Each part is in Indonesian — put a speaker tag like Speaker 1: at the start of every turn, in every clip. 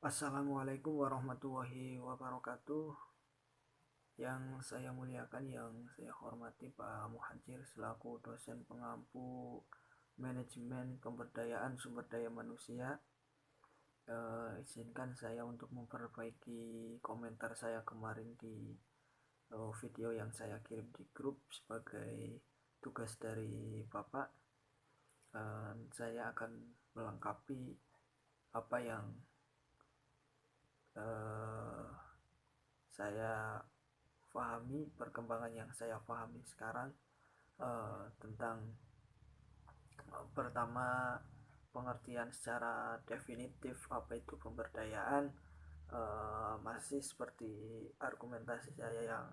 Speaker 1: Assalamualaikum warahmatullahi wabarakatuh. Yang saya muliakan, yang saya hormati Pak Muhajir selaku dosen pengampu manajemen pemberdayaan sumber daya manusia. Izinkan saya untuk memperbaiki komentar saya kemarin di video yang saya kirim di grup sebagai tugas dari Bapak. Saya akan melengkapi apa yang uh, saya pahami, perkembangan yang saya pahami sekarang tentang pertama, pengertian secara definitif apa itu pemberdayaan. Masih seperti argumentasi saya yang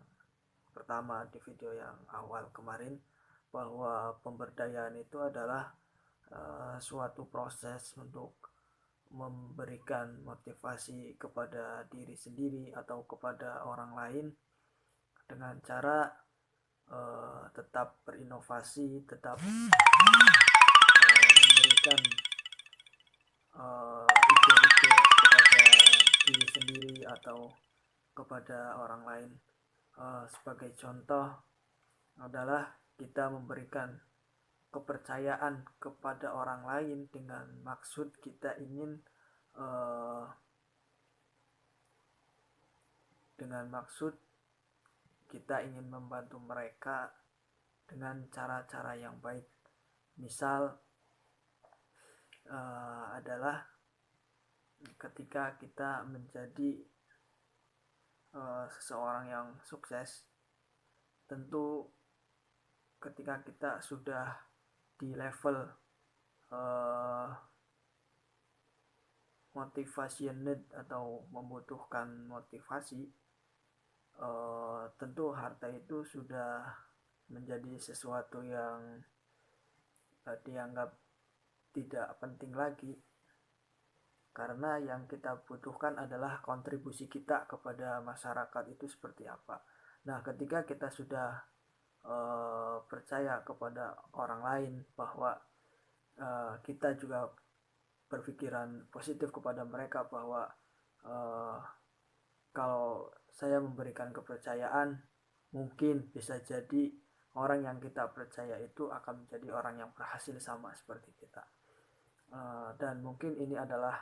Speaker 1: pertama di video yang awal kemarin, bahwa pemberdayaan itu adalah suatu proses untuk memberikan motivasi kepada diri sendiri atau kepada orang lain dengan cara tetap berinovasi, tetap memberikan ide-ide kepada diri sendiri atau kepada orang lain. Sebagai contoh adalah kita memberikan kepercayaan kepada orang lain dengan maksud kita ingin membantu mereka dengan cara-cara yang baik. Misal adalah ketika kita menjadi seseorang yang sukses, tentu ketika kita sudah di level motivated atau membutuhkan motivasi, tentu harta itu sudah menjadi sesuatu yang dianggap tidak penting lagi, karena yang kita butuhkan adalah kontribusi kita kepada masyarakat itu seperti apa. Nah, ketika kita sudah percaya kepada orang lain bahwa kita juga berpikiran positif kepada mereka, bahwa kalau saya memberikan kepercayaan, mungkin bisa jadi orang yang kita percaya itu akan menjadi orang yang berhasil sama seperti kita. Dan mungkin ini adalah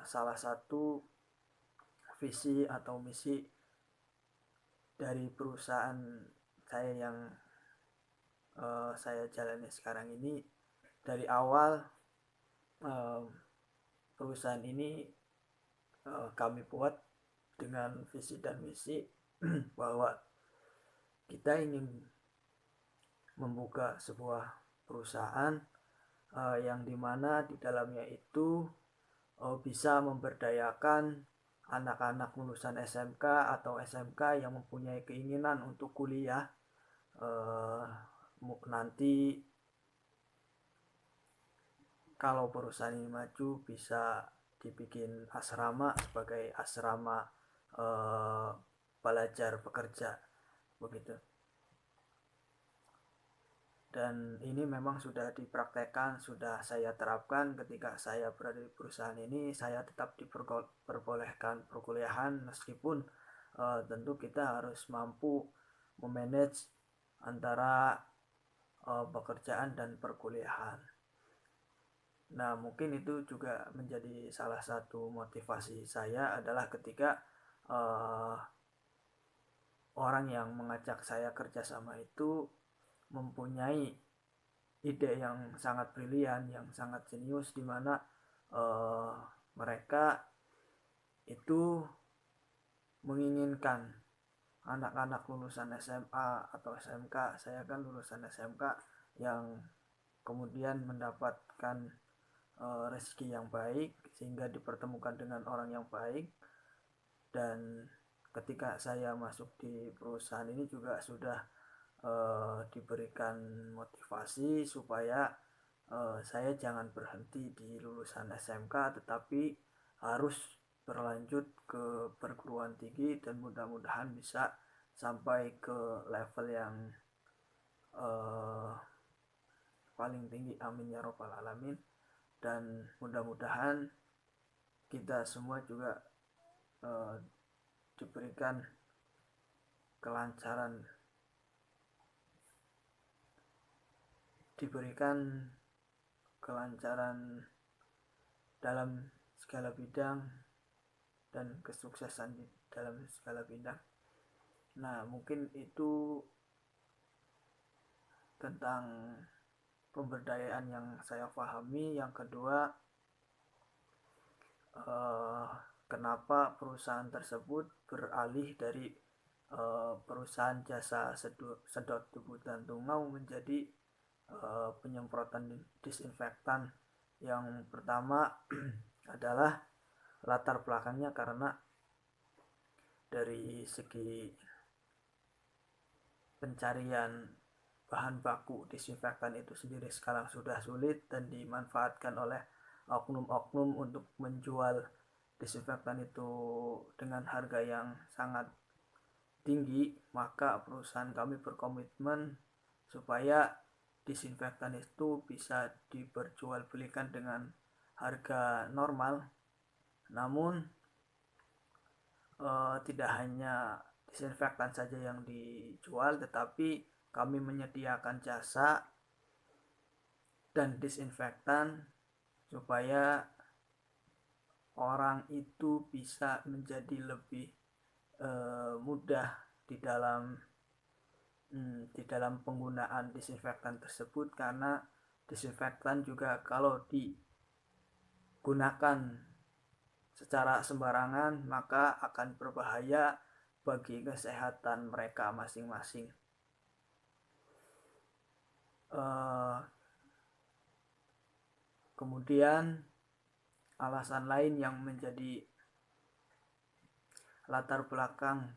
Speaker 1: salah satu visi atau misi dari perusahaan saya yang saya jalani sekarang ini. Dari awal perusahaan ini kami buat dengan visi dan misi bahwa kita ingin membuka sebuah perusahaan yang dimana di dalamnya itu bisa memberdayakan anak-anak lulusan SMK atau SMK yang mempunyai keinginan untuk kuliah nanti kalau perusahaan ini maju bisa dibikin asrama sebagai asrama belajar bekerja begitu. Dan ini memang sudah dipraktekkan, sudah saya terapkan ketika saya berada di perusahaan ini. Saya tetap diperbolehkan perkuliahan, meskipun tentu kita harus mampu memanage antara pekerjaan dan perkuliahan. Nah, mungkin itu juga menjadi salah satu motivasi saya adalah ketika orang yang mengajak saya kerjasama itu mempunyai ide yang sangat brilian, yang sangat jenius, di mana mereka itu menginginkan anak-anak lulusan SMA atau SMK. Saya kan lulusan SMK yang kemudian mendapatkan rezeki yang baik sehingga dipertemukan dengan orang yang baik. Dan ketika saya masuk di perusahaan ini juga sudah diberikan motivasi supaya saya jangan berhenti di lulusan SMK, tetapi harus berlanjut ke perguruan tinggi dan mudah-mudahan bisa sampai ke level yang paling tinggi, amin ya robbal alamin. Dan mudah-mudahan kita semua juga diberikan kelancaran, dalam segala bidang dan kesuksesan di dalam segala bidang. Nah, mungkin itu tentang pemberdayaan yang saya pahami. Yang kedua, kenapa perusahaan tersebut beralih dari perusahaan jasa sedot debu dan tungau menjadi penyemprotan disinfektan. Yang pertama adalah latar belakangnya karena dari segi pencarian bahan baku disinfektan itu sendiri sekarang sudah sulit dan dimanfaatkan oleh oknum-oknum untuk menjual disinfektan itu dengan harga yang sangat tinggi. Maka perusahaan kami berkomitmen supaya disinfektan itu bisa diperjualbelikan dengan harga normal. Namun tidak hanya disinfektan saja yang dijual, tetapi kami menyediakan jasa dan disinfektan supaya orang itu bisa menjadi lebih mudah di dalam penggunaan disinfektan tersebut, karena disinfektan juga kalau digunakan secara sembarangan maka akan berbahaya bagi kesehatan mereka masing-masing. Kemudian alasan lain yang menjadi latar belakang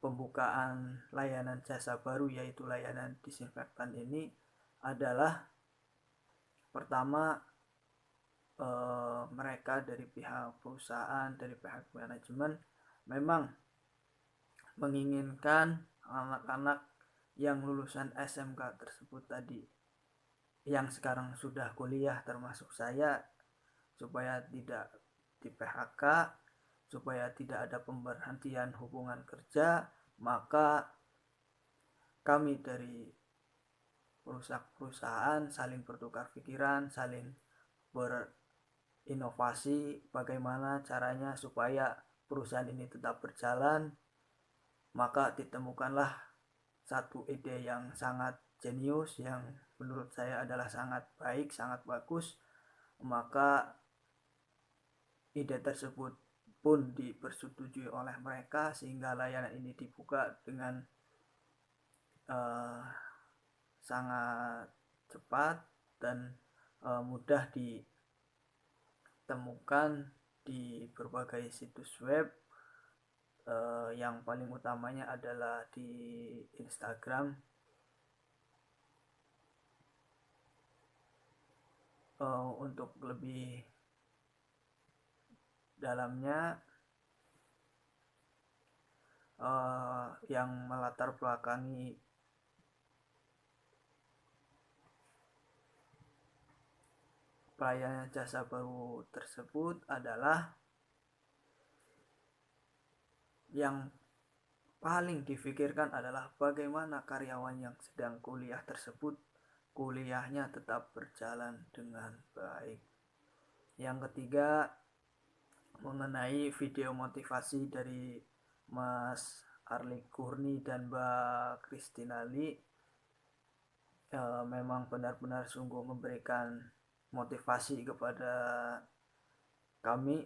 Speaker 1: pembukaan layanan jasa baru, yaitu layanan disinfektan ini, adalah pertama, mereka dari pihak perusahaan, dari pihak manajemen memang menginginkan anak-anak yang lulusan SMK tersebut tadi, yang sekarang sudah kuliah termasuk saya, supaya tidak di PHK, supaya tidak ada pemberhentian hubungan kerja. Maka kami dari perusahaan saling bertukar pikiran, saling berinovasi bagaimana caranya supaya perusahaan ini tetap berjalan. Maka ditemukanlah satu ide yang sangat jenius, yang menurut saya adalah sangat baik, sangat bagus. Maka ide tersebut pun dipersetujui oleh mereka, sehingga layanan ini dibuka dengan sangat cepat dan mudah ditemukan di berbagai situs web. Yang paling utamanya adalah di Instagram. Untuk lebih dalamnya, yang melatar belakangi pelayanan jasa baru tersebut adalah yang paling difikirkan adalah bagaimana karyawan yang sedang kuliah tersebut kuliahnya tetap berjalan dengan baik. Yang ketiga, mengenai video motivasi dari Mas Arli Kurni dan Mbak Christina Lee, memang benar-benar sungguh memberikan motivasi kepada kami,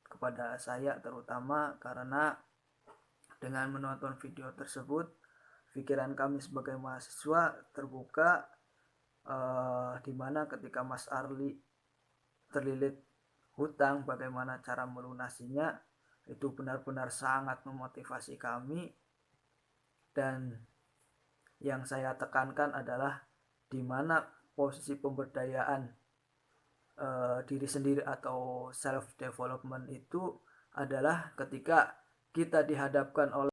Speaker 1: kepada saya terutama, karena dengan menonton video tersebut pikiran kami sebagai mahasiswa terbuka, dimana ketika Mas Arli terlilit hutang, bagaimana cara melunasinya, itu benar-benar sangat memotivasi kami. Dan yang saya tekankan adalah di mana posisi pemberdayaan diri sendiri atau self development itu adalah ketika kita dihadapkan oleh